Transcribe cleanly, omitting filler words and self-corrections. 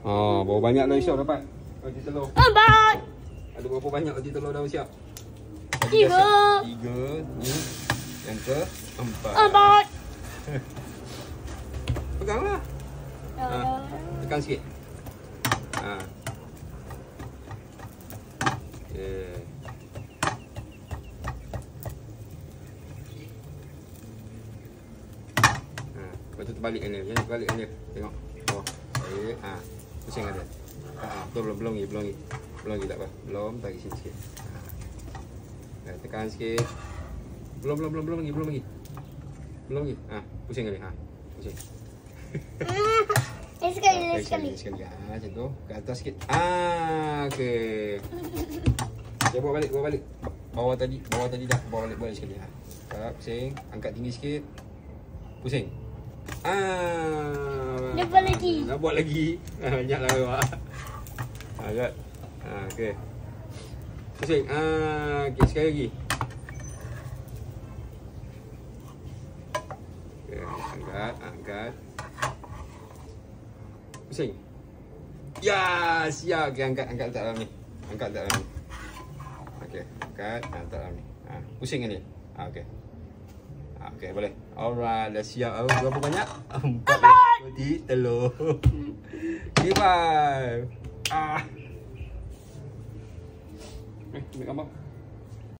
Berapa banyak dah Isyak dapat? Roti telur. 4. Ada berapa banyak roti telur dah Isyak? 3. 3. Ni yang ke 4. 4. Peganglah. Tekan sikit. Okey. Lepas tu terbalikkan dia. Jangan terbalikkan dia. Tengok. Bawah. Okey. Pusingkan dia. Belum lagi. Belum lagi tak apa. Belum. Tarik sini sikit. Tekan sikit. Belum lagi. Belum lagi. Pusingkan dia. Pusing. Sekali. Macam tu. Ke atas sikit. Okey. Okay, bawa balik. Bawah tadi dah. Bawa balik sekali. Pusing. Angkat tinggi sikit. Pusing. Dia buat lagi. Nak buat lagi. Banyaklah awak. Agak. Okey. Pusing. Okey, sekali lagi. Okey, angkat. Pusing. Ya, siap. Okey, angkat letak dalam ni. Okey, angkat letak dalam ni. Pusingkan dia. Okey. Okey, boleh. Alright, dah siap. Berapa banyak? 4 roti telur. Okay, bye. Ambil gambar.